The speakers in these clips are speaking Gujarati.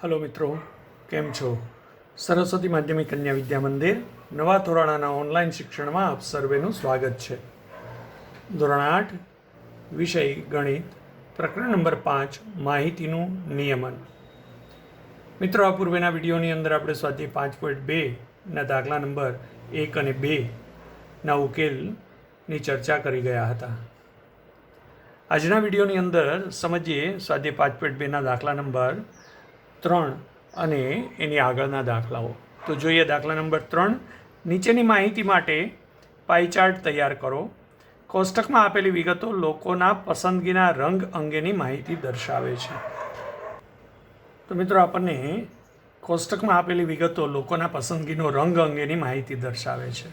હલો મિત્રો, કેમ છો? સરસ્વતી માધ્યમિક કન્યા વિદ્યા મંદિર નવા ધોરણના ઓનલાઈન શિક્ષણમાં આપ સર્વેનું સ્વાગત છે. ધોરણ 8 વિષય ગણિત, પ્રકરણ નંબર 5 માહિતીનું નિયમન. મિત્રો, આ પૂર્વેના વિડીયોની અંદર આપણે સ્વાધ્યાય 5.2 દાખલા નંબર 1 અને 2 ઉકેલની ચર્ચા કરી ગયા હતા. આજના વિડીયોની અંદર સમજીએ સ્વાધ્યાય 5.2 દાખલા નંબર 3 અને એની આગળના દાખલાઓ. તો જોઈએ દાખલા નંબર 3. નીચેની માહિતી માટે પાઈ ચાર્ટ તૈયાર કરો. કોષ્ટકમાં આપેલી વિગતો લોકોના પસંદગીના રંગ અંગેની માહિતી દર્શાવે છે. તો મિત્રો, આપણને કોષ્ટકમાં આપેલી વિગતો લોકોના પસંદગીનો રંગ અંગેની માહિતી દર્શાવે છે.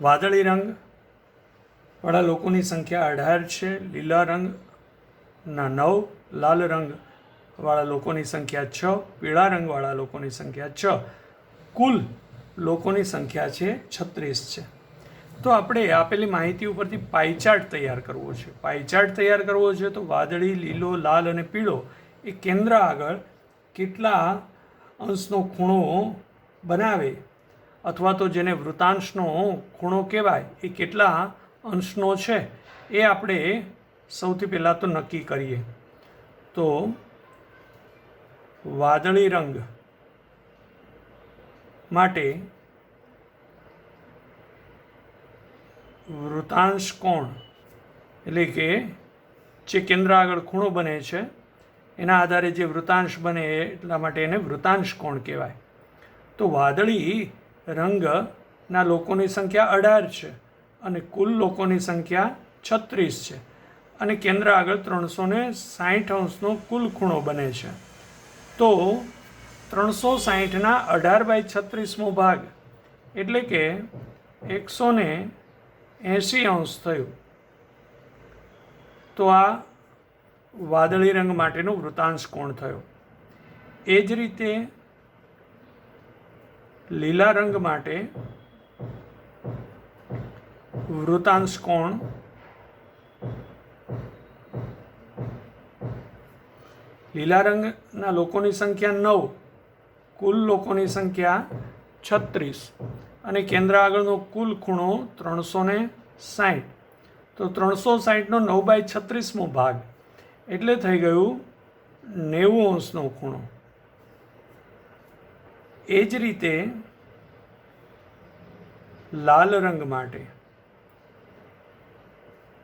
વાદળી રંગવાળા લોકોની સંખ્યા 18 છે. લીલા રંગના 9, લાલ રંગવાળા લોકોની સંખ્યા 6, પીળા રંગવાળા લોકોની સંખ્યા 6, કુલ લોકોની સંખ્યા છે 36 છે. તો આપણે આપેલી માહિતી ઉપરથી પાઈ ચાર્ટ તૈયાર કરવો છે. પાઈ ચાર્ટ તૈયાર કરવો છે તો વાદળી, લીલો, લાલ અને પીળો એ કેન્દ્ર આગળ કેટલા અંશનો ખૂણો બનાવે, અથવા તો જેને વૃતાંશનો ખૂણો કહેવાય, એ કેટલા અંશનો છે એ આપણે સૌથી પહેલાં તો નક્કી કરીએ. તો વાદળી રંગ માટે વૃતાંશ કોણ, એટલે કે જે કેન્દ્ર આગળ ખૂણો બને છે એના આધારે જે વૃતાંશ બને એટલા માટે એને વૃતાંશ કોણ કહેવાય. તો વાદળી રંગના લોકોની સંખ્યા 18 છે અને કુલ લોકોની સંખ્યા 36 છે અને કેન્દ્ર આગળ 360 અંશનો કુલ ખૂણો બને છે. તો 360ના 18/36મો ભાગ એટલે કે 180 અંશ થયું. તો આ વાદળી રંગ માટેનો વૃતાંશ કોણ થયો. એ જ રીતે લીલા રંગ માટે વૃતાંશ કોણ લીલા રંગના લોકોની સંખ્યા 9, કુલ લોકોની સંખ્યા 36 અને કેન્દ્ર આગળનો કુલ ખૂણો 360. તો 360નો 9/36મો ભાગ એટલે થઈ ગયું 90 અંશનો ખૂણો. એ જ રીતે લાલ રંગ માટે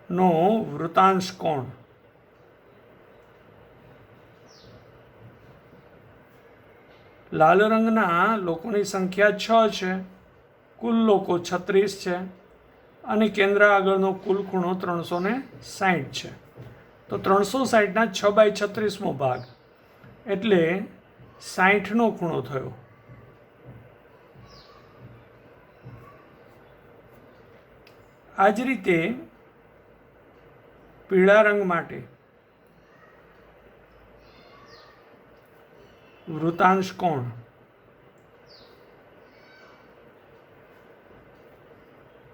નો વૃતાંશ કોણ લાલ રંગના લોકોની સંખ્યા 6 છે, કુલ લોકો 36 છે અને કેન્દ્ર આગળનો કુલ ખૂણો 360 છે. તો 360ના 6/36મો ભાગ એટલે 60નો ખૂણો થયો. આ જ રીતે પીળા રંગ માટે વૃતાંશ કોણ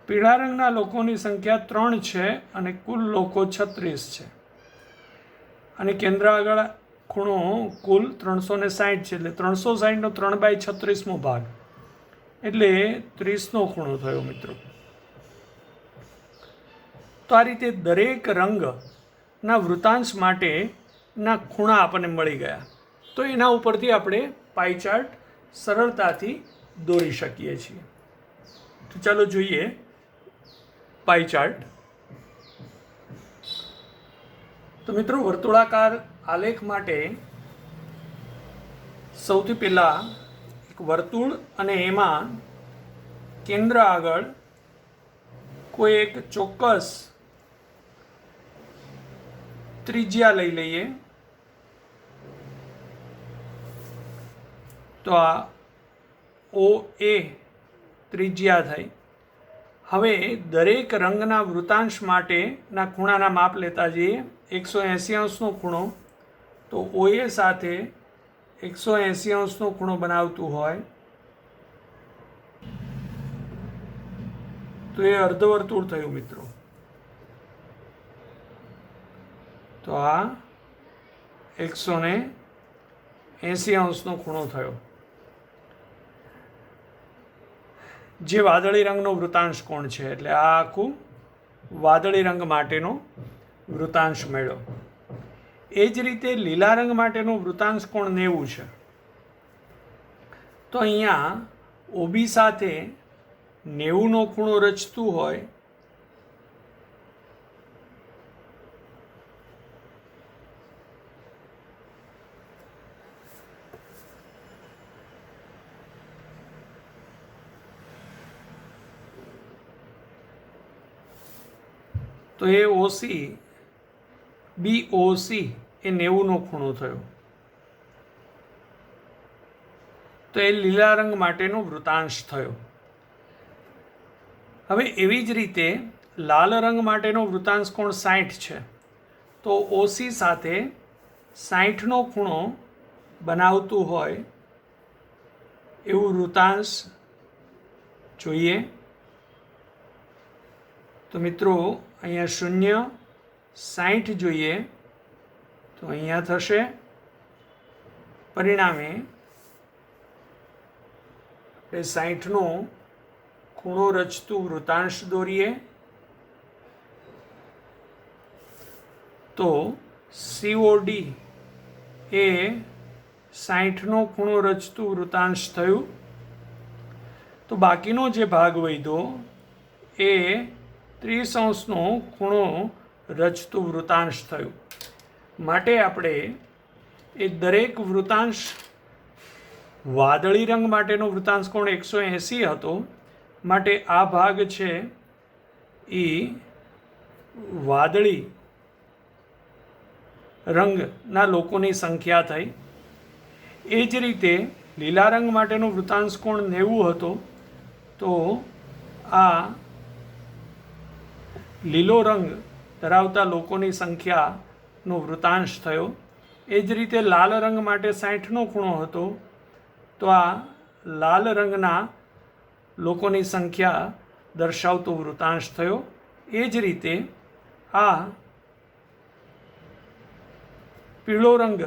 પીળા રંગના લોકોની સંખ્યા 3 છે અને કુલ લોકો 36 છે અને કેન્દ્ર આગળ ખૂણો કુલ 360 છે એટલે 360નો 3/36મો ભાગ એટલે 30નો ખૂણો થયો. મિત્રો, તો આ રીતે દરેક રંગના વૃતાંશ માટેના ખૂણા આપણને મળી ગયા. તો એના ઉપરથી આપણે પાઈ ચાર્ટ સરળતાથી દોરી શકીએ છીએ. તો ચાલો જોઈએ પાઈ ચાર્ટ. તો મિત્રો, વર્તુળાકાર આલેખ માટે સૌથી પહેલાં એક વર્તુળ અને એમાં કેન્દ્ર આગળ કોઈ એક ચોક્કસ ત્રિજ્યા લઈ લઈએ. તો આ OA ત્રિજ્યા થઈ. હવે દરેક રંગના વૃતાંશ માટેના ખૂણાના માપ લેતા જઈએ. 180 અંશનો ખૂણો તો OA સાથે 180 અંશનો ખૂણો બનાવતું હોય તો એ અર્ધવર્તુળ થયું. મિત્રો, તો આ 180 80 ખૂણો થયો. જે વાદળી રંગનો વૃતાંશ કોણ છે, એટલે આ આખું વાદળી રંગ માટેનો વૃતાંશ મળ્યો. એ જ રીતે લીલા રંગ માટેનો વૃતાંશ કોણ 90 છે. તો અહીંયા ઓબી સાથે 90નો ખૂણો રચતું હોય તો એ ઓસી BOC એ 90નો ખૂણો થયો. તો એ લીલા રંગ માટેનો વૃતાંશ થયો. હવે એવી જ રીતે લાલ રંગ માટેનો વૃતાંશ કોણ 60 છે. તો ઓસી સાથે 60નો ખૂણો બનાવતું હોય એવું વૃતાંશ જોઈએ. તો મિત્રો અહીંયા 0 60 જોઈએ તો અહીંયા થશે. પરિણામે આપણે 60નો ખૂણો રચતું વૃતાંશ દોરીએ તો COD એ 60નો ખૂણો રચતું વૃતાંશ થયું. તો બાકીનો જે ભાગ વધ્યો એ 30°નો ખૂણો રચતું વૃતાંશ થયું. માટે આપણે એ દરેક વૃતાંશ, વાદળી રંગ માટેનો વૃતાંશ કોણ 180 હતો, માટે આ ભાગ છે એ વાદળી રંગના લોકોની સંખ્યા થઈ. એ જ રીતે લીલા રંગ માટેનો વૃતાંશ કોણ 90 હતો, તો આ લીલો રંગ ધરાવતા લોકોની સંખ્યાનો વૃતાંશ થયો. એ જ રીતે લાલ રંગ માટે 60નો ખૂણો હતો, તો આ લાલ રંગના લોકોની સંખ્યા દર્શાવતો વૃતાંશ થયો. એ જ રીતે આ પીળો રંગ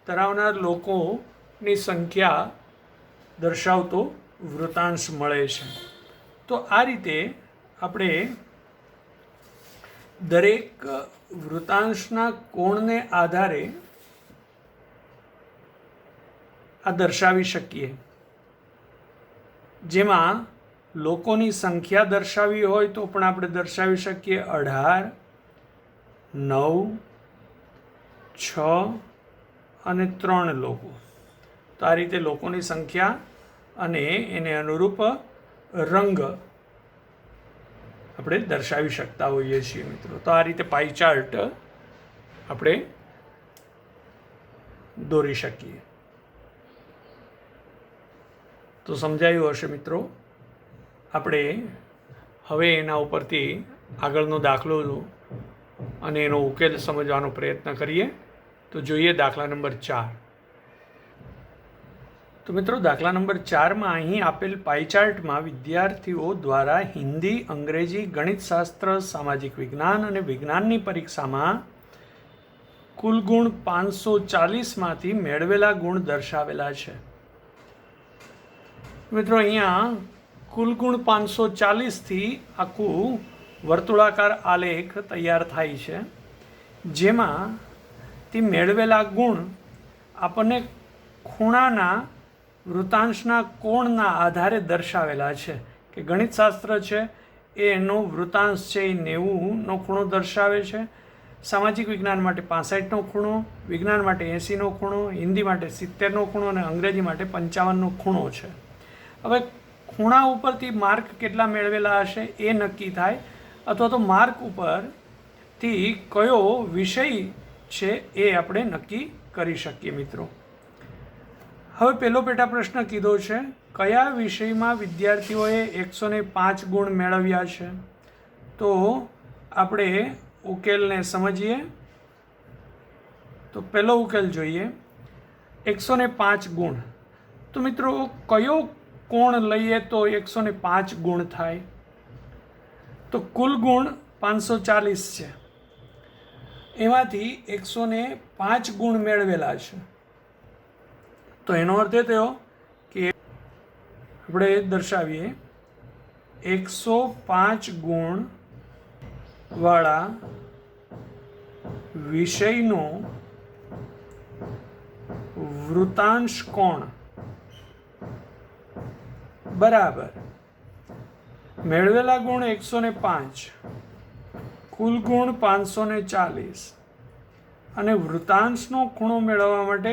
ધરાવનાર લોકોની સંખ્યા દર્શાવતો વૃતાંશ મળે છે. તો આ રીતે આપણે દરેક વૃતાંશના કોણને આધારે આ દર્શાવી શકીએ. જેમાં લોકોની સંખ્યા દર્શાવી હોય તો પણ આપણે દર્શાવી શકીએ 18, 9, 6 અને 3 લોકો. તો આ રીતે લોકોની સંખ્યા અને એને અનુરૂપ રંગ આપણે દર્શાવી શકતા હોઈએ છીએ મિત્રો. તો આ રીતે પાઈ ચાર્ટ આપણે દોરી શકીએ. તો સમજાયું હશે મિત્રો. આપણે હવે એના ઉપરથી આગળનો દાખલો અને એનો ઉકેલ સમજવાનો પ્રયત્ન કરીએ. તો જોઈએ દાખલા નંબર 4. તો મિત્રો દાખલા નંબર 4માં અહીં આપેલ પાઈ ચાર્ટમાં વિદ્યાર્થીઓ દ્વારા હિન્દી, અંગ્રેજી, ગણિતશાસ્ત્ર, સામાજિક વિજ્ઞાન અને વિજ્ઞાનની પરીક્ષામાં કુલ ગુણ 540માંથી મેળવેલા ગુણ દર્શાવેલા છે. મિત્રો અહીંયા કુલ ગુણ 540થી આખું વર્તુળાકાર આલેખ તૈયાર થાય છે, જેમાં તે મેળવેલા ગુણ આપણને ખૂણાના વૃતાંશના કોણના આધારે દર્શાવેલા છે. કે ગણિતશાસ્ત્ર છે એનો વૃતાંશ છે એ 90નો ખૂણો દર્શાવે છે, સામાજિક વિજ્ઞાન માટે 65નો ખૂણો, વિજ્ઞાન માટે 80નો ખૂણો, હિન્દી માટે 70નો ખૂણો અને અંગ્રેજી માટે 55નો ખૂણો છે. હવે ખૂણા ઉપરથી માર્ક કેટલા મેળવેલા હશે એ નક્કી થાય, અથવા તો માર્ક ઉપરથી કયો વિષય છે એ આપણે નક્કી કરી શકીએ મિત્રો. હવે પહેલો પેટા પ્રશ્ન કીધો છે કયા વિષયમાં વિદ્યાર્થીઓએ 105 ગુણ મેળવ્યા છે. તો આપણે ઉકેલને સમજીએ. તો પહેલો ઉકેલ જોઈએ 105 ગુણ. તો મિત્રો કયો કોણ લઈએ તો 105 ગુણ થાય? તો કુલ ગુણ 540 છે, એમાંથી 105 ગુણ મેળવેલા છે. તો એનો અર્થ એ થયો કે આપણે દર્શાવીએ 105 ગુણ વાળા વિષયનો વૃતાંશ કોણ બરાબર મેળવેલા ગુણ 105, કુલ ગુણ 540 અને વૃતાંશનો ખૂણો મેળવવા માટે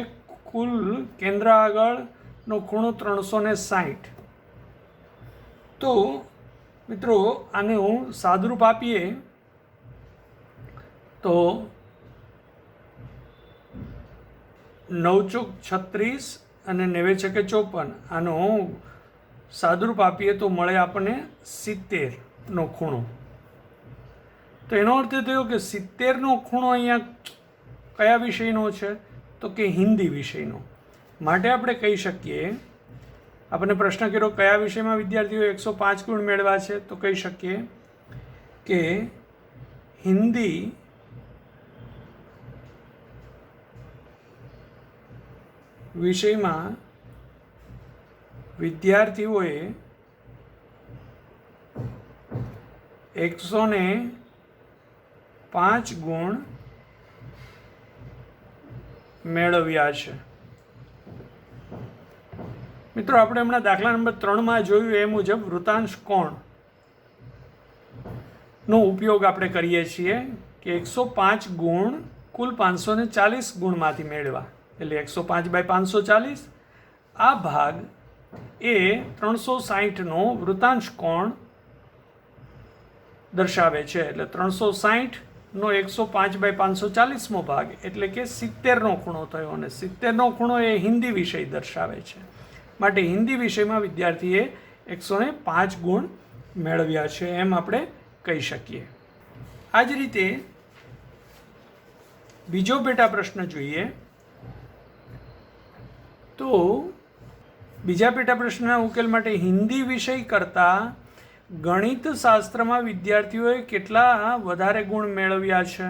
કુલ કેન્દ્ર આગળનો ખૂણો 360. તો મિત્રો આનું સાદુરૂપ આપીએ તો 9 ચોક 36 અને 9 છકે 54. આનું સાદુરૂપ આપીએ તો મળે આપણને 70નો ખૂણો. તો એનો અર્થ એ થયો કે 70નો ખૂણો અહીંયા કયા વિષયનો છે? તો કે હિન્દી વિષયનો. માટે આપણે કહી શકીએ, આપણને પ્રશ્ન કર્યો કયા વિષયમાં વિદ્યાર્થીઓ 105 ગુણ મેળવ્યા છે, તો કહી શકીએ કે હિન્દી વિષયમાં વિદ્યાર્થીઓએ 105 ગુણ મેળવ્યા છે. મિત્રો આપણે હમણાં દાખલા નંબર 3માં જોયું એ મુજબ વૃતાંશ કોણનો ઉપયોગ આપણે કરીએ છીએ કે 105 ગુણ કુલ 540 ગુણમાંથી મેળવા, એટલે 105/540 આ ભાગ એ 360નો વૃતાંશ કોણ દર્શાવે છે. એટલે 360નો 105/540મો ભાગ એટલે કે 70નો ખૂણો થયો, અને 70નો ખૂણો એ હિન્દી વિષય દર્શાવે છે. માટે હિન્દી વિષયમાં વિદ્યાર્થીએ 105 ગુણ મેળવ્યા છે એમ આપણે કહી શકીએ. આ જ રીતે બીજો પેટા પ્રશ્ન જોઈએ તો બીજા પેટા પ્રશ્નના ઉકેલ માટે હિન્દી વિષય કરતાં ગણિત શાસ્ત્રમાં વિદ્યાર્થીઓએ કેટલા વધારે ગુણ મેળવ્યા છે?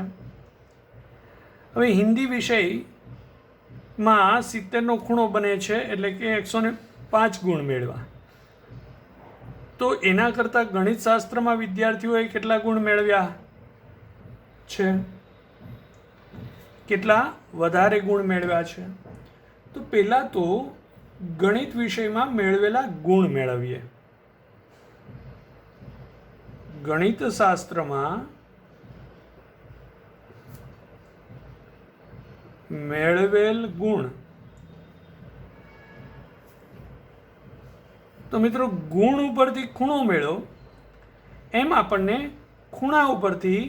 હવે હિન્દી વિષયમાં 70નો ખૂણો બને છે એટલે કે 105 ગુણ મેળવ્યા. તો એના કરતાં ગણિત શાસ્ત્રમાં વિદ્યાર્થીઓએ કેટલા ગુણ મેળવ્યા છે? કેટલા વધારે ગુણ મેળવ્યા છે? તો પહેલાં તો ગણિત વિષયમાં મેળવેલા ગુણ મેળવીએ. ગણિત શાસ્ત્રમાં મેળવેલ ગુણ. તો મિત્રો ગુણ ઉપરથી ખૂણો મેળવો એમ આપણને ખૂણા ઉપરથી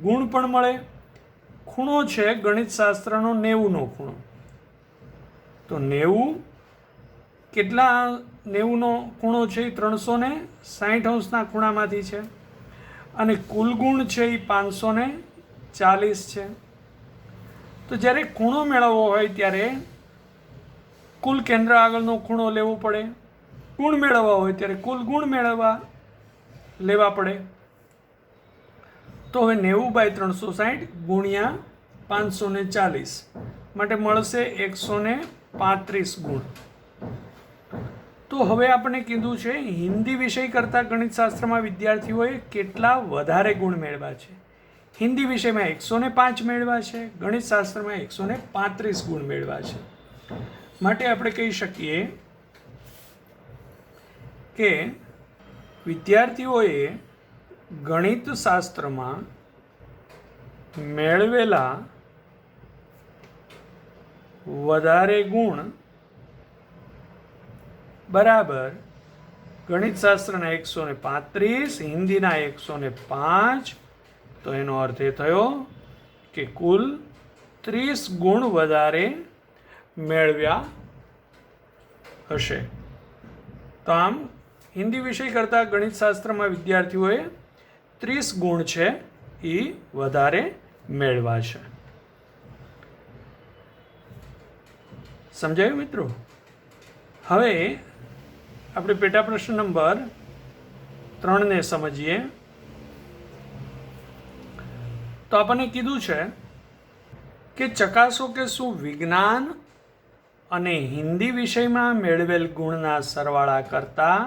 ગુણ પણ મળે. ખૂણો છે ગણિત શાસ્ત્રનો 90નો ખૂણો. તો 90 કેટલા 90નો ખૂણો છે એ 360° ખૂણામાંથી છે, અને કુલ ગુણ છે એ 540 છે. તો જ્યારે ખૂણો મેળવવો હોય ત્યારે કુલ કેન્દ્ર આગળનો ખૂણો લેવો પડે, ગુણ મેળવવા હોય ત્યારે કુલ ગુણ લેવા પડે. તો હવે 90/360 ગુણ્યા 540 માટે મળશે 135 ગુણ. તો હવે આપણે કીધું છે હિન્દી વિષય કરતાં ગણિતશાસ્ત્રમાં વિદ્યાર્થીઓએ કેટલા વધારે ગુણ મેળવ્યા છે. હિન્દી વિષયમાં 105 મેળવ્યા છે, ગણિતશાસ્ત્રમાં 135 ગુણ મેળવ્યા છે. માટે આપણે કહી શકીએ કે વિદ્યાર્થીઓએ ગણિતશાસ્ત્રમાં મેળવેલા વધારે ગુણ બરાબર ગણિતશાસ્ત્રના 135, હિન્દીના 105. તો એનો અર્થ એ થયો કે કુલ 30 ગુણ વધારે મેળવ્યા હશે. તો આમ હિન્દી વિષય કરતાં ગણિતશાસ્ત્રમાં વિદ્યાર્થીઓએ 30 ગુણ છે એ વધારે મેળવ્યા છે. સમજાયું મિત્રો? હવે આપણે પેટા પ્રશ્ન નંબર 3ને સમજીએ. તો આપણને કીધું છે કે ચકાસો કે શું વિજ્ઞાન અને હિન્દી વિષયમાં મેળવેલ ગુણના સરવાળા કરતાં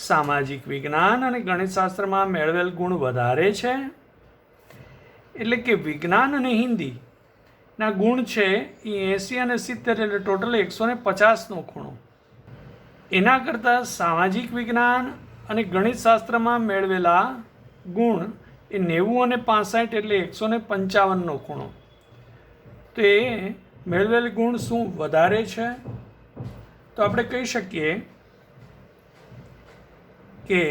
સામાજિક વિજ્ઞાન અને ગણિતશાસ્ત્રમાં મેળવેલ ગુણ વધારે છે. એટલે કે વિજ્ઞાન અને હિન્દીના ગુણ છે એ 80 અને 70 એટલે ટોટલ 150નો ખૂણો. એના કરતાં સામાજિક વિજ્ઞાન અને ગણિતશાસ્ત્રમાં મેળવેલા ગુણ એ 90 અને 65 એટલે 155નો ખૂણો. તો એ મેળવેલ ગુણ શું વધારે છે? તો આપણે કહી શકીએ કે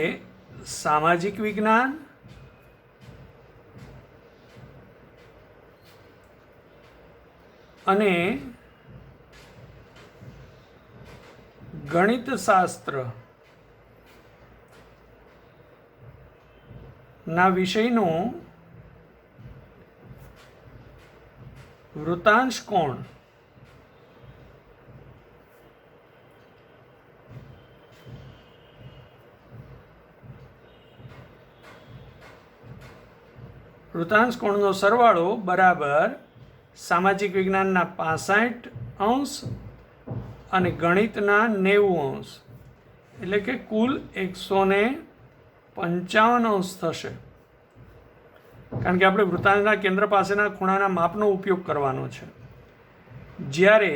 સામાજિક વિજ્ઞાન અને ગણિતશાસ્ત્ર ના વિષયનો વૃત્તાંશ કોણ વૃત્તાંશ કોણનો સરવાળો બરાબર સામાજિક વિજ્ઞાનના 65 અને ગણિતના 90 એટલે કે કુલ 155 થશે. કારણ કે આપણે વૃત્તાંશના કેન્દ્ર પાસેના ખૂણાના માપનો ઉપયોગ કરવાનો છે. જ્યારે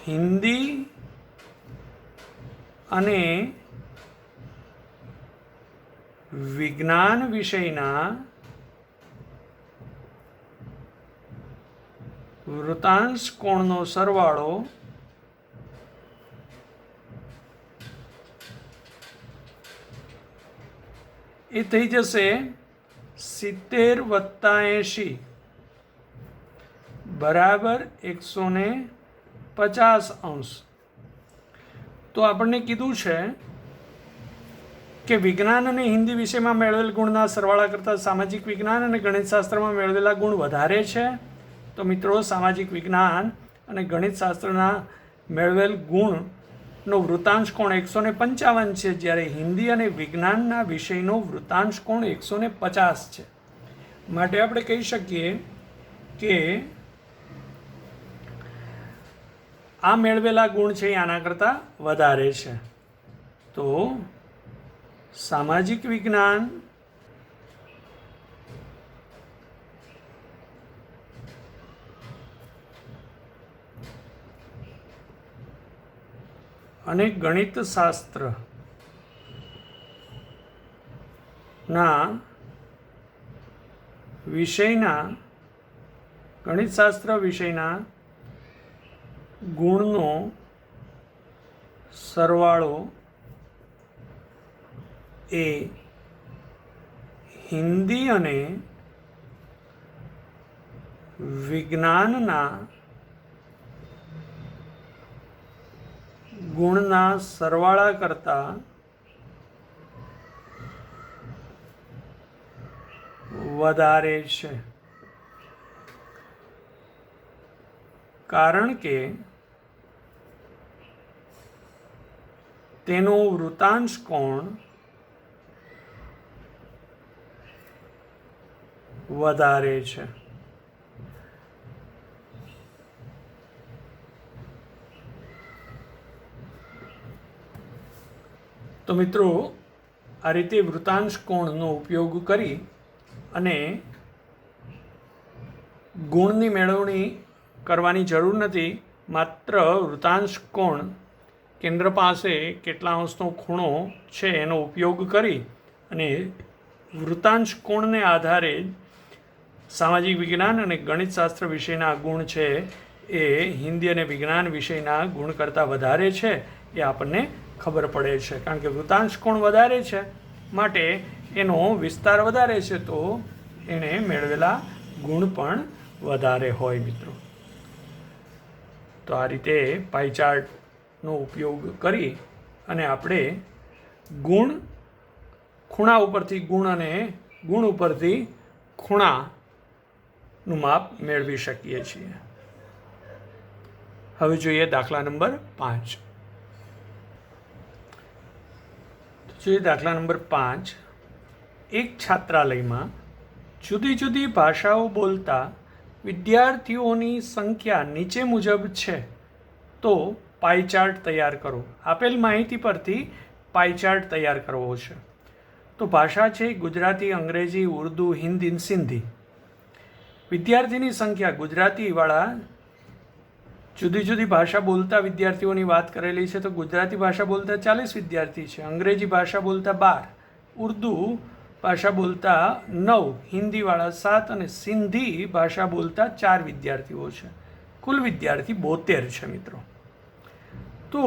હિન્દી અને વિજ્ઞાન વિષયના વૃત્તાંશ કોણનો સરવાળો એ થઈ જશે 70 + 80 બરાબર 150°. તો આપણને કીધું છે કે વિજ્ઞાન અને હિન્દી વિષયમાં મેળવેલ ગુણના સરવાળા કરતાં સામાજિક વિજ્ઞાન અને ગણિતશાસ્ત્રમાં મેળવેલા ગુણ વધારે છે. તો મિત્રો, સામાજિક વિજ્ઞાન અને ગણિતશાસ્ત્રના મેળવેલ ગુણનો વૃત્તાંશ કોણ 155 છે, જ્યારે હિન્દી અને વિજ્ઞાનના વિષયનો વૃત્તાંશ કોણ 150 છે. માટે આપણે કહી શકીએ કે આ મેળવેલા ગુણ છે એ આના કરતાં વધારે છે. તો સામાજિક વિજ્ઞાન અને ગણિતશાસ્ત્રના વિષયના ગુણનો સરવાળો એ હિન્દી અને વિજ્ઞાનના ગુણના સરવાળા કરતાં વધારે છે. કારણ કે તેનો વૃત્તાંશ કોણ વધારે છે. તો મિત્રો, આ રીતે વૃત્તાંશ કોણનો ઉપયોગ કરી અને ગુણની મેળવણી કરવાની જરૂર નથી. માત્ર વૃત્તાંશ કોણ કેન્દ્ર પાસે કેટલા અંશનો ખૂણો છે એનો ઉપયોગ કરી અને વૃત્તાંશ કોણને આધારે સામાજિક વિજ્ઞાન અને ગણિતશાસ્ત્ર વિષયના ગુણ છે એ હિન્દી અને વિજ્ઞાન વિષયના ગુણ કરતાં વધારે છે એ આપણને ખબર પડે છે. કારણ કે વૃત્તાંશ કોણ વધારે છે માટે એનો વિસ્તાર વધારે છે, તો એણે મેળવેલા ગુણ પણ વધારે હોય. મિત્રો, તો આ રીતે પાઈ ચાર્ટનો ઉપયોગ કરી અને આપણે ખૂણા ઉપરથી ગુણ અને ગુણ ઉપરથી ખૂણાનું માપ મેળવી શકીએ છીએ. હવે જોઈએ દાખલા નંબર 5. દાખલા નંબર 5. એક છાત્રાલયમાં જુદી જુદી ભાષાઓ બોલતા વિદ્યાર્થીઓની સંખ્યા નીચે મુજબ છે તો પાઈ ચાર્ટ તૈયાર કરો. આપેલ માહિતી પરથી પાઈ ચાર્ટ તૈયાર કરવો છે. તો ભાષા છે ગુજરાતી, અંગ્રેજી, ઉર્દુ, હિન્દી, સિંધી. વિદ્યાર્થીની સંખ્યા ગુજરાતીવાળા જુદી જુદી ભાષા બોલતા વિદ્યાર્થીઓની વાત કરેલી છે. તો ગુજરાતી ભાષા બોલતા 40 વિદ્યાર્થી છે, અંગ્રેજી ભાષા બોલતા 12, ઉર્દુ ભાષા બોલતા 9, હિન્દીવાળા 7 અને સિંધી ભાષા બોલતા 4 વિદ્યાર્થીઓ છે. કુલ વિદ્યાર્થી 72 છે મિત્રો. તો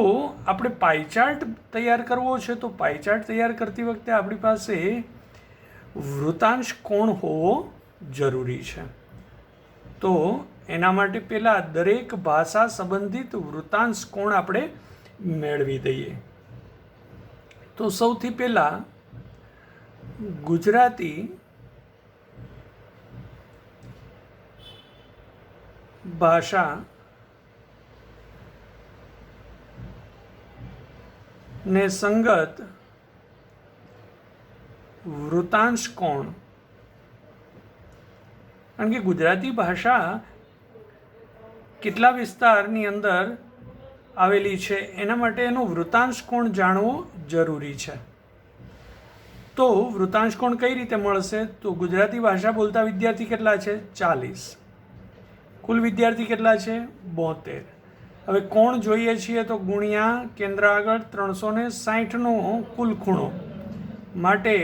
આપણે પાઈ ચાર્ટ તૈયાર કરવો છે. તો પાઈ ચાર્ટ તૈયાર કરતી વખતે આપણી પાસે વૃતાંશ કોણ હોવો જરૂરી છે. તો એના માટે પહેલાં દરેક ભાષા સંબંધિત વૃતાંશ કોણ આપણે મેળવી દઈએ. તો સૌથી પહેલાં ગુજરાતી ભાષા ને સંગત વૃતાંશ કોણ. કારણ કે ગુજરાતી ભાષા કેટલા વિસ્તારની અંદર આવેલી છે એના માટે એનો વૃતાંશ કોણ જાણવો જરૂરી છે. તો વૃતાંશ કોણ કઈ રીતે મળશે? તો ગુજરાતી ભાષા બોલતા વિદ્યાર્થી કેટલા છે? 40. કુલ વિદ્યાર્થી કેટલા છે? 72. હવે કોણ જોઈએ છીએ તો ગુણ્યા કેન્દ્ર આગળ 360નો કુલ ખૂણો માટે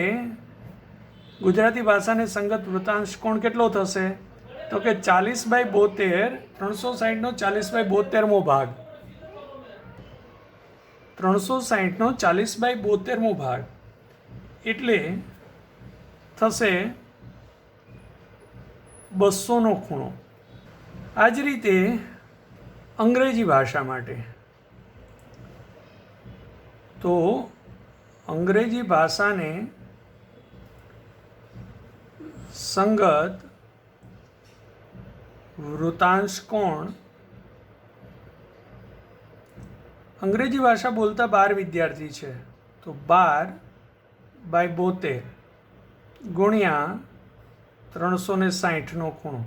ગુજરાતી ભાષાને સંગત વૃતાંશ કોણ કેટલો થશે? તો કે 40/72, 360નો 40/72મો ભાગ, 360નો 40/72મો ભાગ એટલે થશે 200નો ખૂણો. આ જ રીતે અંગ્રેજી ભાષા માટે તો અંગ્રેજી ભાષાને સંગત વૃતાંશ કોણ. અંગ્રેજી ભાષા બોલતા 12 વિદ્યાર્થી છે તો 12/72 ગુણ્યા 360નો ખૂણો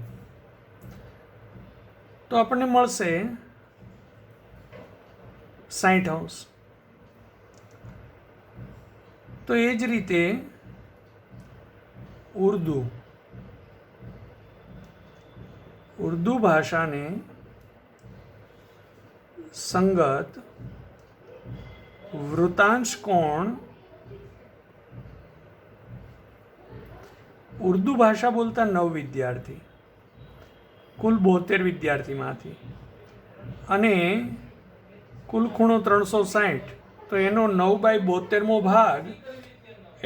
તો આપણને મળશે 60°. તો એ જ રીતે ઉર્દુ ભાષાને સંગત વૃતાંશ કોણ. ઉર્દુ ભાષા બોલતા 9 વિદ્યાર્થી કુલ 72 વિદ્યાર્થીમાંથી અને કુલ ખૂણો 360 તો એનો 9/72મો ભાગ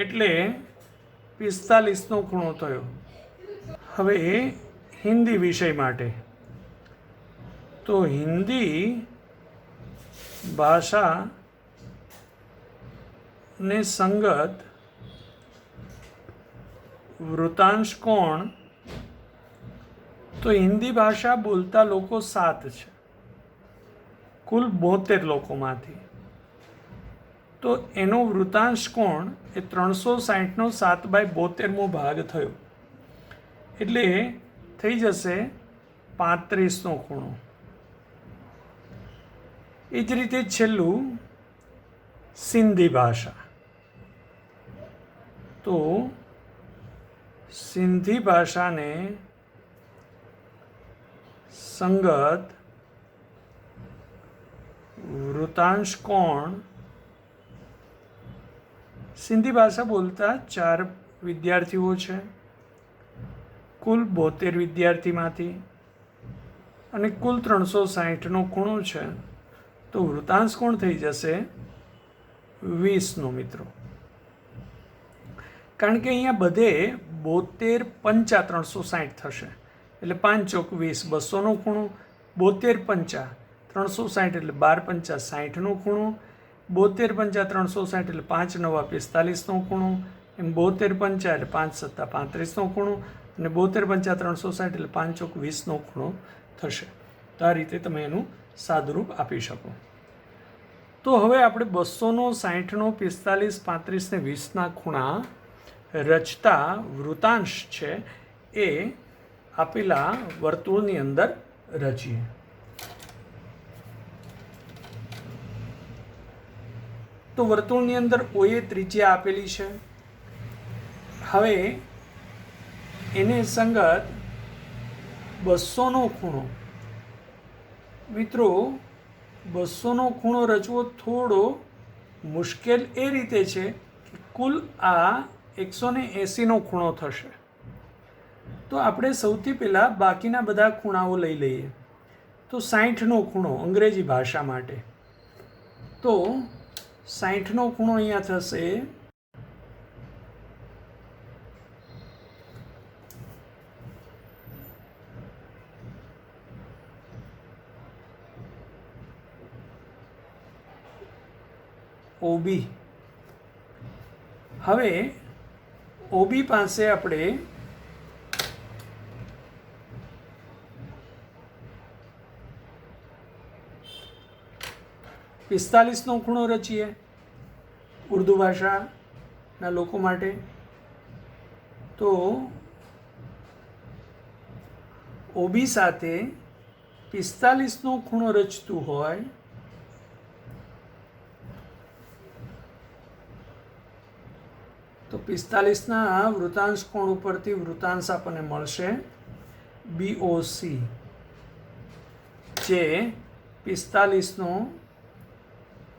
એટલે 45નો ખૂણો થયો. હવે હિન્દી વિષય માટે તો હિન્દી ભાષાને સંગત વૃતાંશ કોણ. તો હિન્દી ભાષા બોલતા લોકો 7 છે કુલ 72 લોકોમાંથી. તો એનો વૃતાંશ કોણ એ 360નો 7/72મો ભાગ થયો એટલે થઈ જશે 35નો ખૂણો. એ જ રીતે છેલ્લું સિંધી ભાષા. તો સિંધી ભાષાને સંગત વૃતાંશ કોણ. સિંધી ભાષા બોલતા 4 વિદ્યાર્થીઓ છે કુલ 72 વિદ્યાર્થીમાંથી અને કુલ 360નો ખૂણો છે તો વૃતાંશ કોણ થઈ જશે 20નો મિત્રો. કારણ કે અહીંયા બધે 72 પંચા 360 થશે એટલે 5 ચોક 20, 200નો ખૂણો, 72 પંચા 360 એટલે 12 પંચા 60નો ખૂણો, 72 પંચા 360 એટલે 5 નવા 45નો ખૂણો, એમ 72 પંચા એટલે 5 સત્તા 35નો ખૂણો અને 72 પંચા 360 એટલે 5 ચોક 20નો ખૂણો થશે. તો આ રીતે તમે એનું સાદુરૂપ આપી શકો. તો હવે આપણે 200નો 60નો 45, 35 ને 20ના ખૂણા રચતા વૃતાંશ છે એ આપેલા વર્તુળની અંદર રચીએ. તો વર્તુળની અંદર OA ત્રિજ્યા આપેલી છે. હવે એને સંગત 200નો ખૂણો. મિત્રો 200નો ખૂણો રચવો થોડો મુશ્કેલ એ રીતે છે કે કુલ આ 180નો ખૂણો થશે. તો આપણે સૌથી પહેલાં બાકીના બધા ખૂણાઓ લઈ લઈએ. તો 60નો ખૂણો અંગ્રેજી ભાષા માટે. તો 60નો ખૂણો અહીંયા થશે OB. હવે OB પાસે આપણે 45નો ખૂણો રચીએ ઉર્દુ ભાષાના લોકો માટે. તો OB સાથે 45નો ખૂણો રચતું હોય તો 45ના વૃતાંશ કોણ ઉપરથી વૃતાંશ આપણને મળશે BOC, જે 45નો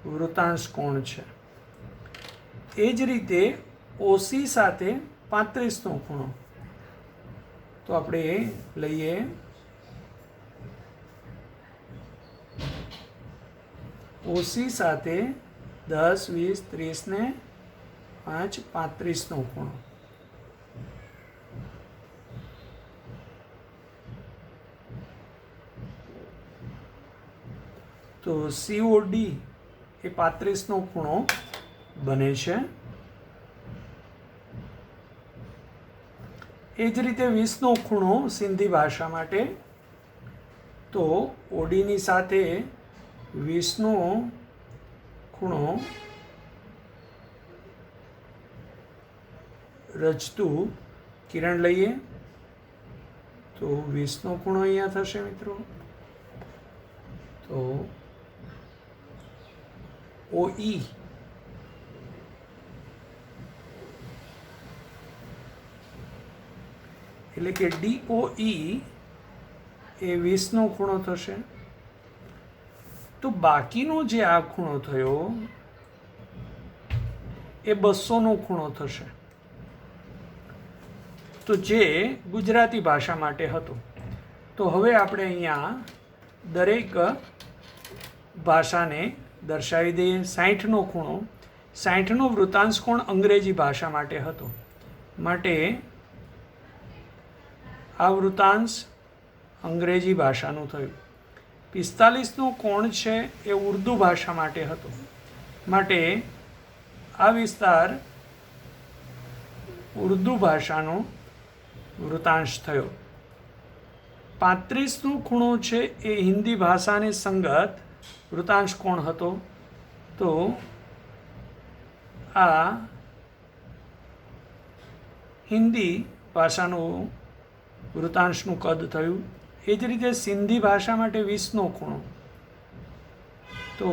વૃતાંશ કોણ છે. એ જ રીતે OC સાથે 35નો ખૂણો. તો આપણે લઈએ OC સાથે 10, 20, 30 ને 5, 35નો ખૂણો. તો COD એ 35નો ખૂણો બને છે. એ જ રીતે 20નો ખૂણો સિંધી ભાષા માટે. તો ODની સાથે 20નો ખૂણો રચતું કિરણ લઈએ. તો 20નો ખૂણો અહીંયા થશે મિત્રો. તો OE એટલે કે DOE એ 20નો ખૂણો થશે. તો બાકીનો જે આ ખૂણો થયો એ 200નો ખૂણો થશે. તો જે ગુજરાતી ભાષા માટે હતો. તો હવે આપણે અહીંયા દરેક ભાષાને દર્શાવી દઈએ. 60નો ખૂણો, 60નો વૃતાંશ કોણ અંગ્રેજી ભાષા માટે હતો, માટે આ વૃતાંશ અંગ્રેજી ભાષાનું થયું. 45નો કોણ છે એ ઉર્દુ ભાષા માટે હતો, માટે આ વિસ્તાર ઉર્દુ ભાષાનો વૃતાંશ થયો. 35નો ખૂણો છે એ હિન્દી ભાષાને સંગત વૃતાંશ કોણ હતો. તો આ હિન્દી ભાષાનું વૃતાંશનું કદ થયું. એ જ રીતે સિંધી ભાષા માટે 20નો ખૂણો. તો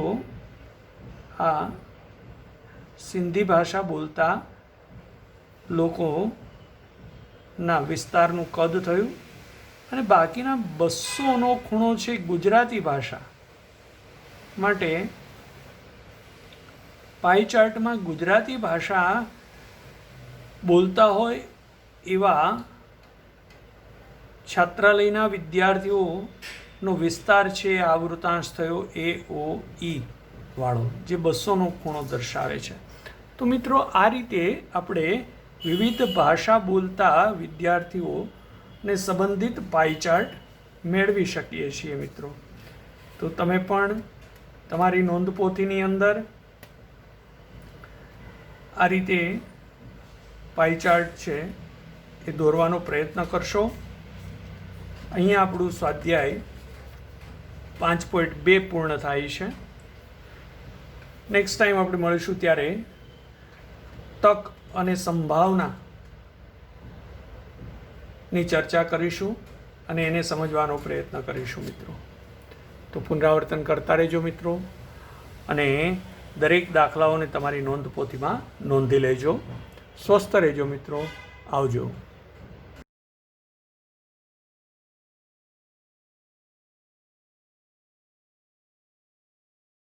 આ સિંધી ભાષા બોલતા લોકોના વિસ્તારનું કદ થયું. અને બાકીના 200નો ખૂણો છે ગુજરાતી ભાષા માટે. પાઈ ચાર્ટમાં ગુજરાતી ભાષા બોલતા હોય એવા છાત્રાલયના વિદ્યાર્થીઓનો વિસ્તાર છે આ વૃતાંશ થયો AOE વાળો, જે 200નો ખૂણો દર્શાવે છે. તો મિત્રો આ રીતે આપણે વિવિધ ભાષા બોલતા વિદ્યાર્થીઓને સંબંધિત પાઈ ચાર્ટ મેળવી શકીએ છીએ મિત્રો. તો તમે પણ તમારી નોંધપોથીની અંદર આ રીતે પાઈ ચાર્ટ છે એ દોરવાનો પ્રયત્ન કરશો. અહીંયા આપણું સ્વાધ્યાય 5.2 પૂર્ણ થાય છે. નેક્સ્ટ ટાઈમ આપણે મળીશું ત્યારે તક અને સંભાવના ની ચર્ચા કરીશું અને એને સમજવાનો પ્રયત્ન કરીશું મિત્રો. તો પુનરાવર્તન કરતા રહેજો મિત્રો અને દરેક દાખલાઓને તમારી નોંધપોથીમાં નોંધી લેજો. સ્વસ્થ રહેજો મિત્રો. આવજો.